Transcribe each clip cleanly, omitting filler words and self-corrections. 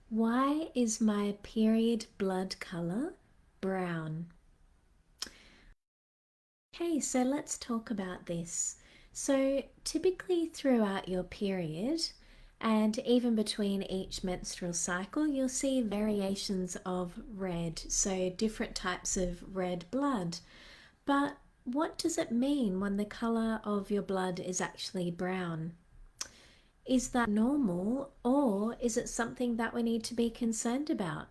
Why is my period blood color brown? Okay, so let's talk about this. So, typically throughout your period, and even between each menstrual cycle, you'll see variations of red, so different types of red blood. But what does it mean when the color of your blood is actually brown? Is that normal, or is it something that we need to be concerned about?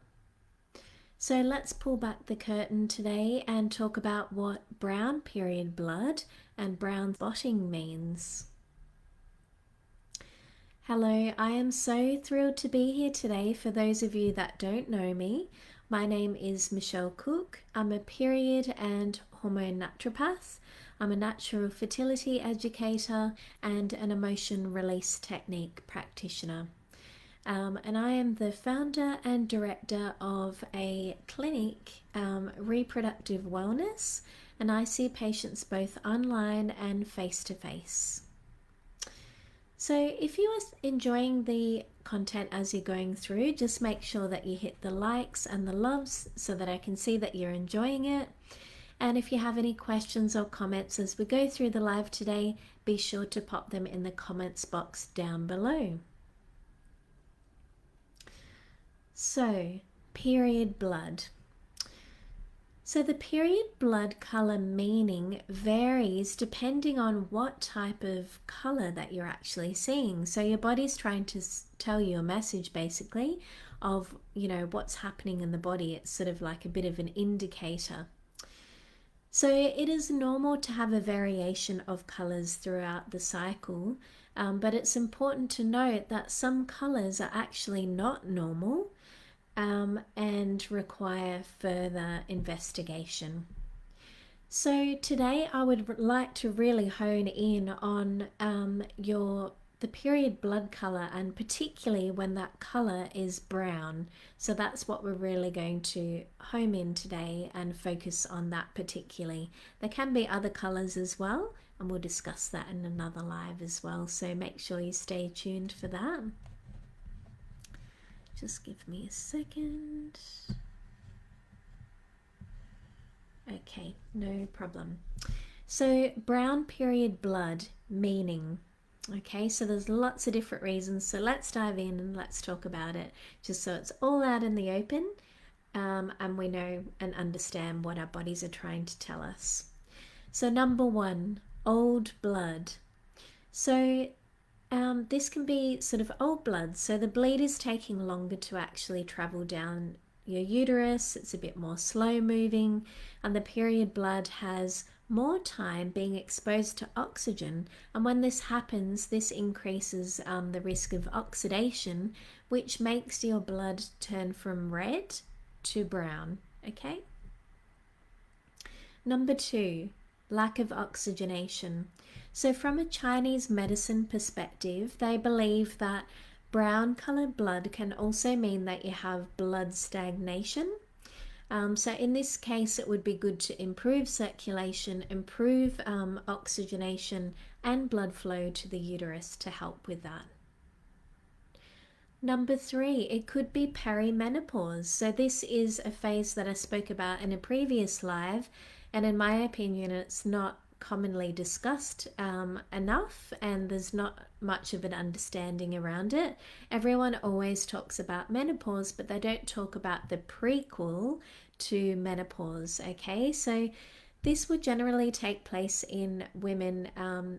So let's pull back the curtain today and talk about what brown period blood and brown spotting means. Hello, I am so thrilled to be here today. For those of you that don't know me, my name is Michelle Cooke. I'm a period and hormone naturopath. I'm a natural fertility educator and an emotion release technique practitioner. And I am the founder and director of a clinic, Reproductive Wellness, and I see patients both online and face to face. So, if you are enjoying the content as you're going through, just make sure that you hit the likes and the loves so that I can see that you're enjoying it. And if you have any questions or comments as we go through the live today, be sure to pop them in the comments box down below. So, period blood. So the period blood color meaning varies depending on what type of color that you're actually seeing. So your body's trying to tell you a message basically of, what's happening in the body. It's sort of like a bit of an indicator. So it is normal to have a variation of colors throughout the cycle, but it's important to note that some colors are actually not normal and require further investigation. So today I would like to really hone in on the period blood color, and particularly when that color is brown. So that's what we're really going to home in today and focus on that particularly. There can be other colors as well, and we'll discuss that in another live as well. So make sure you stay tuned for that. Just give me a second. Okay, no problem. So brown period blood meaning. Okay, so there's lots of different reasons. So let's dive in and let's talk about it, just so it's all out in the open, and we know and understand what our bodies are trying to tell us. So number one, old blood. So this can be sort of old blood, so the bleed is taking longer to actually travel down your uterus. It's a bit more slow moving, and the period blood has more time being exposed to oxygen. And when this happens, this increases the risk of oxidation, which makes your blood turn from red to brown. Okay. Number two, lack of oxygenation. So from a Chinese medicine perspective, they believe that brown colored blood can also mean that you have blood stagnation. So in this case, it would be good to improve circulation, improve oxygenation and blood flow to the uterus to help with that. Number three, it could be perimenopause. So this is a phase that I spoke about in a previous live, and in my opinion, it's not commonly discussed enough, and there's not much of an understanding around it. Everyone always talks about menopause, but they don't talk about the prequel to menopause. Okay, so this would generally take place in women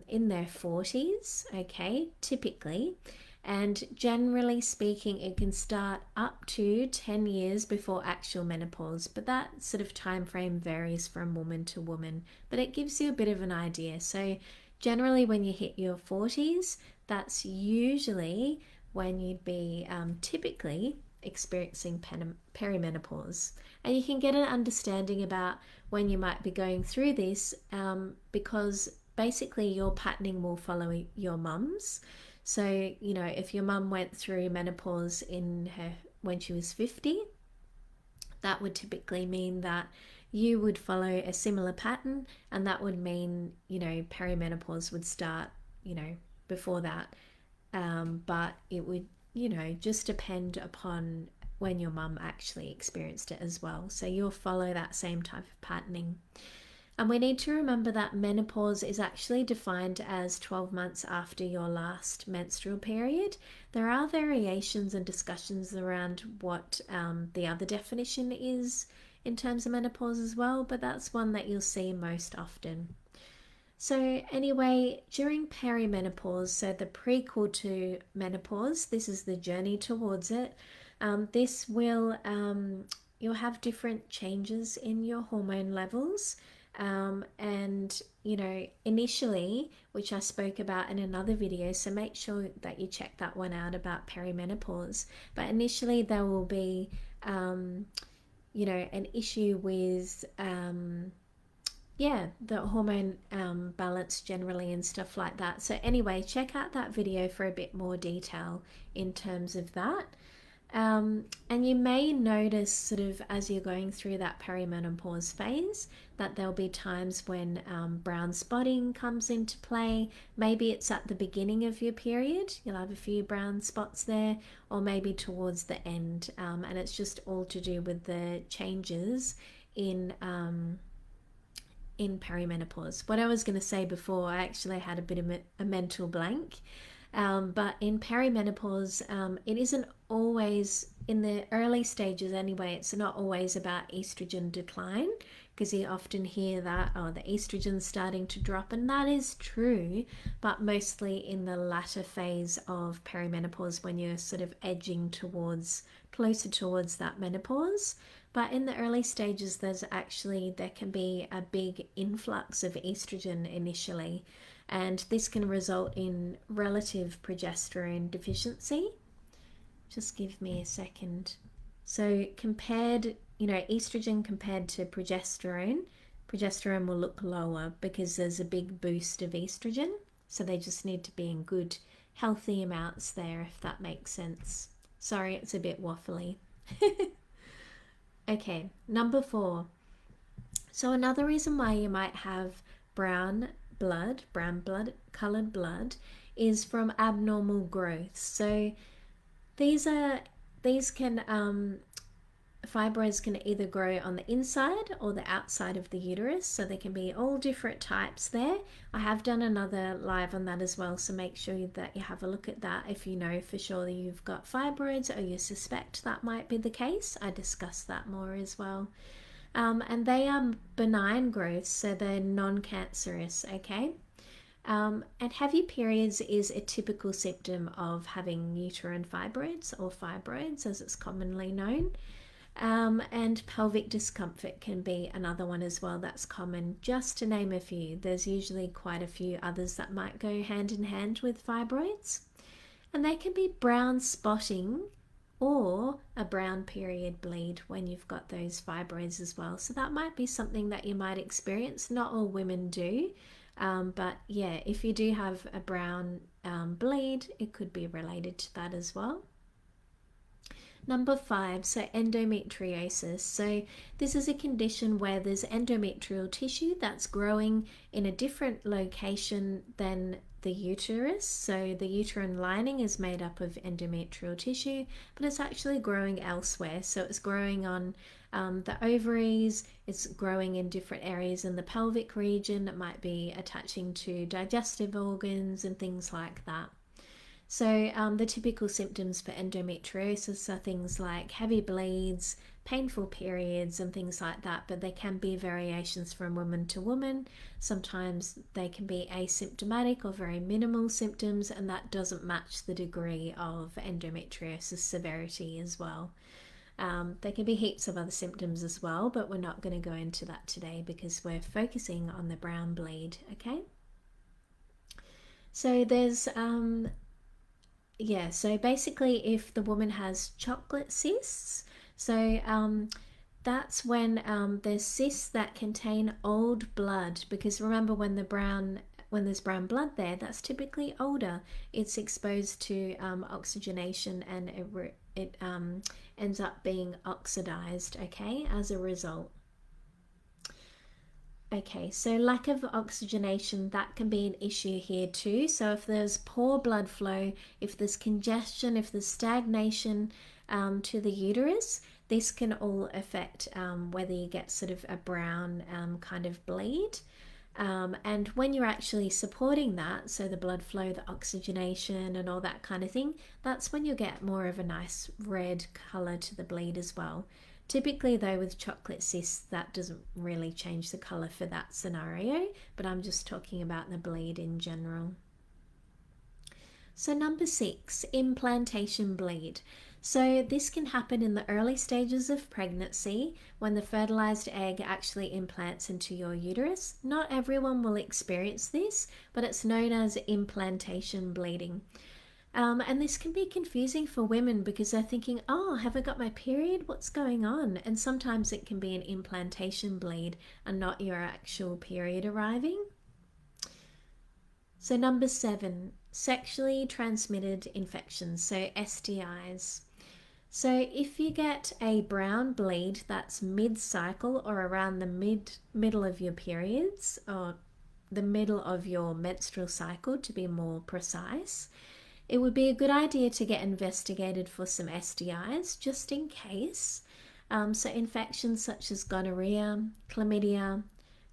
in their 40s, okay, typically. And generally speaking, it can start up to 10 years before actual menopause, but that sort of time frame varies from woman to woman, but it gives you a bit of an idea. So generally when you hit your 40s, that's usually when you'd be typically experiencing perimenopause. And you can get an understanding about when you might be going through this because basically your patterning will follow your mum's. So, if your mum went through menopause when she was 50, that would typically mean that you would follow a similar pattern, and that would mean, perimenopause would start, before that. But it would just depend upon when your mum actually experienced it as well. So you'll follow that same type of patterning. And we need to remember that menopause is actually defined as 12 months after your last menstrual period. There are variations and discussions around what the other definition is in terms of menopause as well, but that's one that you'll see most often. So anyway, during perimenopause, so the prequel to menopause, this is the journey towards it. This will, you'll have different changes in your hormone levels. And initially, which I spoke about in another video, so make sure that you check that one out about perimenopause. But initially there will be an issue with the hormone balance generally and stuff like that. So anyway, check out that video for a bit more detail in terms of that. And you may notice sort of as you're going through that perimenopause phase that there'll be times when brown spotting comes into play. Maybe it's at the beginning of your period, you'll have a few brown spots there, or maybe towards the end, and it's just all to do with the changes in perimenopause. What I was going to say before, I actually had a bit of a mental blank. But in perimenopause, it isn't always, in the early stages anyway, it's not always about estrogen decline, because you often hear that, the estrogen's starting to drop, and that is true, but mostly in the latter phase of perimenopause when you're sort of edging closer towards that menopause. But in the early stages, there can be a big influx of estrogen initially, and this can result in relative progesterone deficiency. Just give me a second. So estrogen compared to progesterone will look lower because there's a big boost of estrogen. So they just need to be in good, healthy amounts there, if that makes sense. Sorry, it's a bit waffly. Okay, number 4. So another reason why you might have brown blood colored blood is from abnormal growth. So fibroids can either grow on the inside or the outside of the uterus, so there can be all different types there. I have done another live on that as well, so make sure that you have a look at that if you know for sure that you've got fibroids or you suspect that might be the case. I discussed that more as well. And they are benign growths, so they're non-cancerous, okay? And heavy periods is a typical symptom of having uterine fibroids, or fibroids as it's commonly known. And pelvic discomfort can be another one as well that's common, just to name a few. There's usually quite a few others that might go hand in hand with fibroids. And they can be brown spotting or a brown period bleed when you've got those fibroids as well. So that might be something that you might experience. Not all women do, but yeah, if you do have a brown bleed, it could be related to that as well. Number 5, so endometriosis. So this is a condition where there's endometrial tissue that's growing in a different location than the uterus. So the uterine lining is made up of endometrial tissue, but it's actually growing elsewhere. So it's growing on the ovaries, it's growing in different areas in the pelvic region. It might be attaching to digestive organs and things like that. So the typical symptoms for endometriosis are things like heavy bleeds, painful periods and things like that, but there can be variations from woman to woman. Sometimes they can be asymptomatic or very minimal symptoms, and that doesn't match the degree of endometriosis severity as well. There can be heaps of other symptoms as well, but we're not going to go into that today because we're focusing on the brown bleed, okay? So there's so basically if the woman has chocolate cysts, so that's when there's cysts that contain old blood, because remember when there's brown blood there, that's typically older. It's exposed to oxygenation and it ends up being oxidized, okay, as a result. Okay, so lack of oxygenation, that can be an issue here too. So if there's poor blood flow, if there's congestion, if there's stagnation to the uterus, this can all affect whether you get sort of a brown kind of bleed. And when you're actually supporting that, so the blood flow, the oxygenation, and all that kind of thing, that's when you'll get more of a nice red colour to the bleed as well. Typically, though, with chocolate cysts, that doesn't really change the colour for that scenario, but I'm just talking about the bleed in general. So number 6, implantation bleed. So this can happen in the early stages of pregnancy when the fertilized egg actually implants into your uterus. Not everyone will experience this, but it's known as implantation bleeding. And this can be confusing for women because they're thinking, oh, have I got my period? What's going on? And sometimes it can be an implantation bleed and not your actual period arriving. So number 7, sexually transmitted infections, so STIs. So if you get a brown bleed that's mid-cycle or around the middle of your periods, or the middle of your menstrual cycle to be more precise, it would be a good idea to get investigated for some STIs just in case. So infections such as gonorrhea, chlamydia,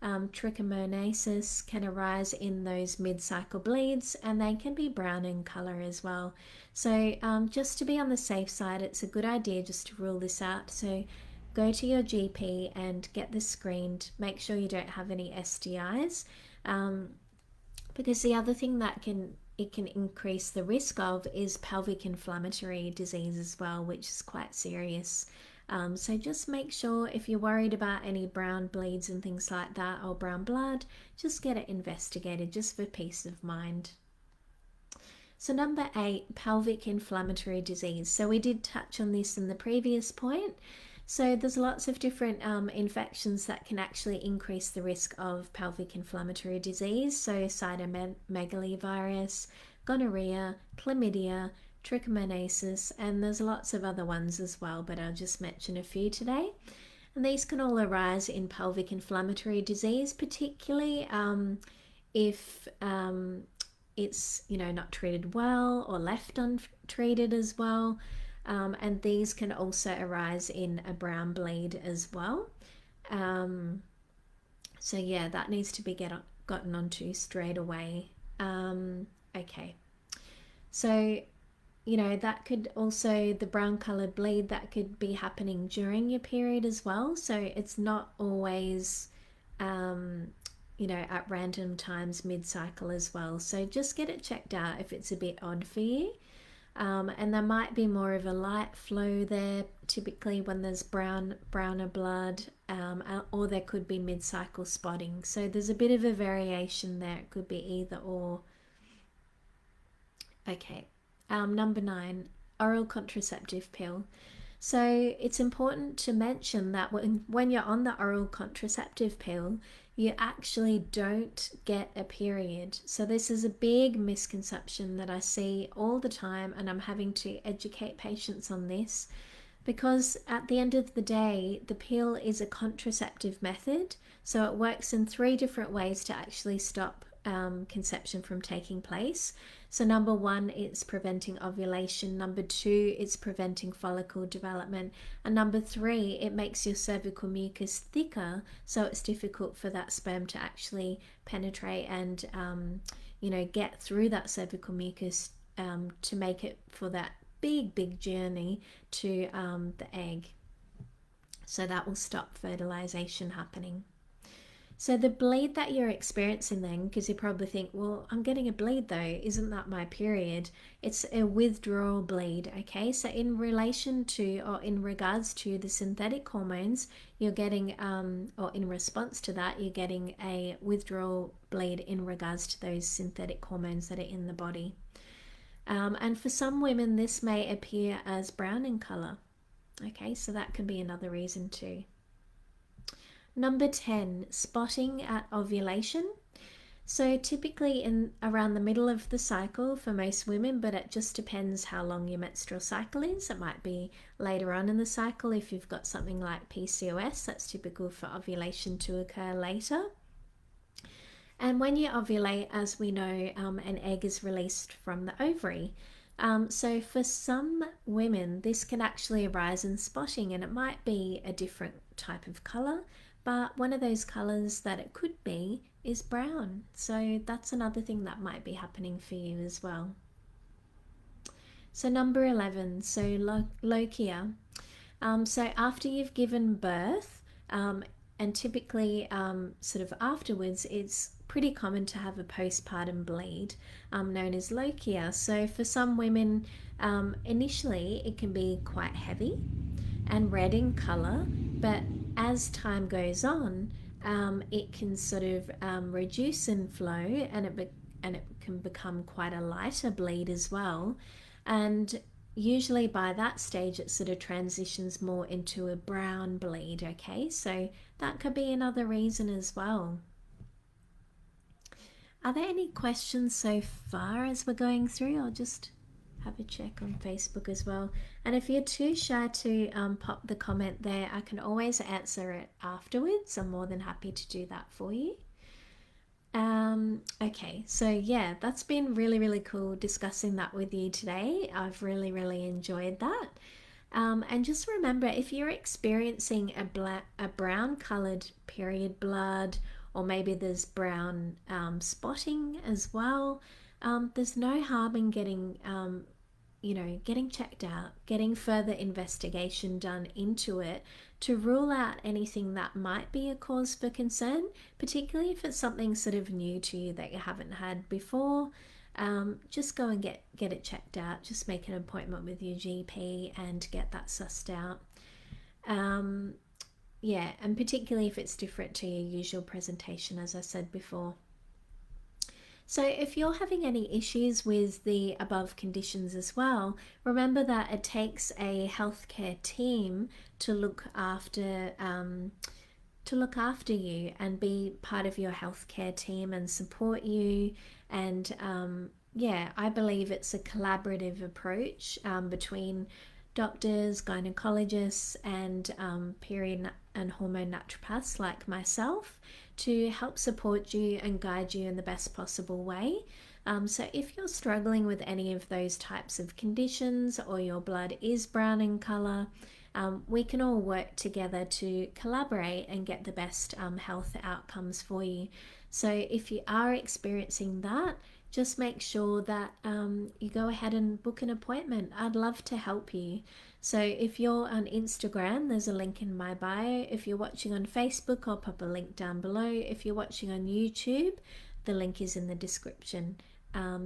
trichomoniasis can arise in those mid-cycle bleeds, and they can be brown in color as well. So just to be on the safe side, it's a good idea just to rule this out. So go to your GP and get this screened. Make sure you don't have any STIs, because the other thing that can increase the risk of is pelvic inflammatory disease as well, which is quite serious. So just make sure, if you're worried about any brown bleeds and things like that, or brown blood, just get it investigated just for peace of mind. So number 8, pelvic inflammatory disease. So we did touch on this in the previous point. So there's lots of different infections that can actually increase the risk of pelvic inflammatory disease. So cytomegalovirus virus, gonorrhea, chlamydia, trichomoniasis, and there's lots of other ones as well, but I'll just mention a few today. And these can all arise in pelvic inflammatory disease, particularly if it's not treated well or left untreated as well. And these can also arise in a brown bleed as well. So yeah, that needs to be gotten onto straight away. Okay, so that could also, the brown colored bleed, that could be happening during your period as well. So it's not always at random times mid-cycle as well. So just get it checked out if it's a bit odd for you. And there might be more of a light flow there, typically when there's browner blood, or there could be mid-cycle spotting. So there's a bit of a variation there. It could be either or. Okay, number 9, oral contraceptive pill. So it's important to mention that when you're on the oral contraceptive pill, you actually don't get a period. So this is a big misconception that I see all the time, and I'm having to educate patients on this, because at the end of the day, the pill is a contraceptive method. So it works in 3 different ways to actually stop conception from taking place. So number 1, it's preventing ovulation. Number 2, it's preventing follicle development. And number 3, it makes your cervical mucus thicker, so it's difficult for that sperm to actually penetrate and get through that cervical mucus to make it for that big journey to the egg. So that will stop fertilization happening. So the bleed that you're experiencing then, because you probably think, well, I'm getting a bleed though, isn't that my period? It's a withdrawal bleed, okay? So in relation to, or in regards to the synthetic hormones, you're getting, or in response to that, you're getting a withdrawal bleed in regards to those synthetic hormones that are in the body. And for some women, this may appear as brown in color. Okay, so that can be another reason too. Number 10, spotting at ovulation. So typically in around the middle of the cycle for most women, but it just depends how long your menstrual cycle is. It might be later on in the cycle if you've got something like PCOS. That's typical for ovulation to occur later. And when you ovulate, as we know, an egg is released from the ovary. So for some women, this can actually arise in spotting, and it might be a different type of colour, but one of those colours that it could be is brown. So that's another thing that might be happening for you as well. So number 11, so lochia. So after you've given birth, and typically sort of afterwards, it's pretty common to have a postpartum bleed known as lochia. So for some women, initially it can be quite heavy and red in colour, but as time goes on, it can sort of reduce in flow, and it can become quite a lighter bleed as well. And usually by that stage it sort of transitions more into a brown bleed. Okay, so that could be another reason as well. Are there any questions so far as we're going through? I'll just have a check on Facebook as well. And if you're too shy to pop the comment there, I can always answer it afterwards. I'm more than happy to do that for you. Okay, so yeah, that's been really, really cool discussing that with you today. I've really, really enjoyed that. And just remember, if you're experiencing a brown colored period blood, or maybe there's brown spotting as well, there's no harm in getting getting checked out, getting further investigation done into it to rule out anything that might be a cause for concern, particularly if it's something sort of new to you that you haven't had before. Just go and get it checked out. Just make an appointment with your GP and get that sussed out. Yeah, and particularly if it's different to your usual presentation, as I said before. So if you're having any issues with the above conditions as well, remember that it takes a healthcare team to look after you and be part of your healthcare team and support you. And yeah, I believe it's a collaborative approach between doctors, gynecologists, and period and hormone naturopaths like myself to help support you and guide you in the best possible way. So if you're struggling with any of those types of conditions, or your blood is brown in colour, we can all work together to collaborate and get the best health outcomes for you. So if you are experiencing that, just make sure that you go ahead and book an appointment. I'd love to help you. So if you're on Instagram, there's a link in my bio. If you're watching on Facebook, I'll pop a link down below. If you're watching on YouTube, the link is in the description.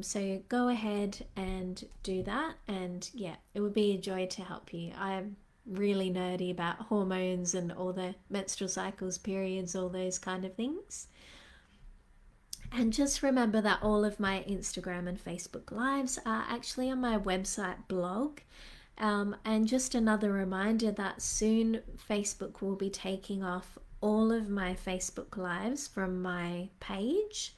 So go ahead and do that. And yeah, it would be a joy to help you. I'm really nerdy about hormones and all the menstrual cycles, periods, all those kind of things. And just remember that all of my Instagram and Facebook lives are actually on my website blog. And just another reminder that soon Facebook will be taking off all of my Facebook lives from my page.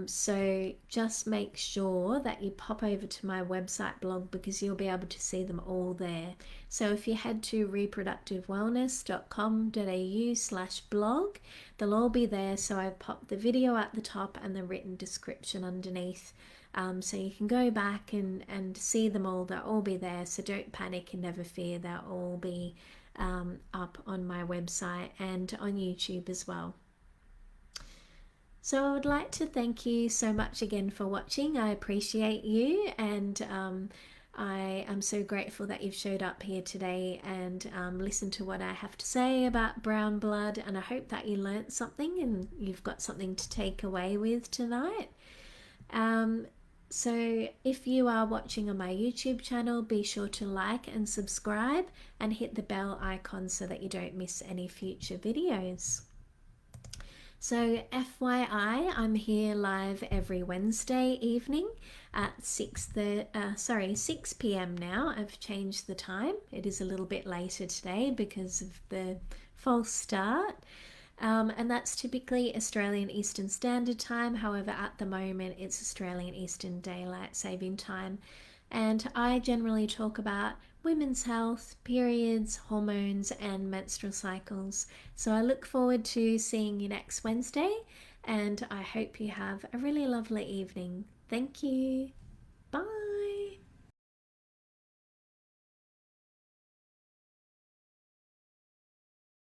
So just make sure that you pop over to my website blog, because you'll be able to see them all there. So if you head to reproductivewellness.com.au/blog, they'll all be there. So I've popped the video at the top and the written description underneath. So you can go back and see them all. They'll all be there. So don't panic and never fear. They'll all be up on my website and on YouTube as well. So I would like to thank you so much again for watching. I appreciate you, and I am so grateful that you've showed up here today and listened to what I have to say about brown blood, and I hope that you learnt something and you've got something to take away with tonight. So if you are watching on my YouTube channel, be sure to like and subscribe and hit the bell icon so that you don't miss any future videos. So FYI, I'm here live every Wednesday evening at 6 p.m. now. I've changed the time. It is a little bit later today because of the false start. And that's typically Australian Eastern Standard Time. However, at the moment, it's Australian Eastern Daylight Saving Time. And I generally talk about women's health, periods, hormones, and menstrual cycles. So I look forward to seeing you next Wednesday. and I hope you have a really lovely evening. Thank you. Bye.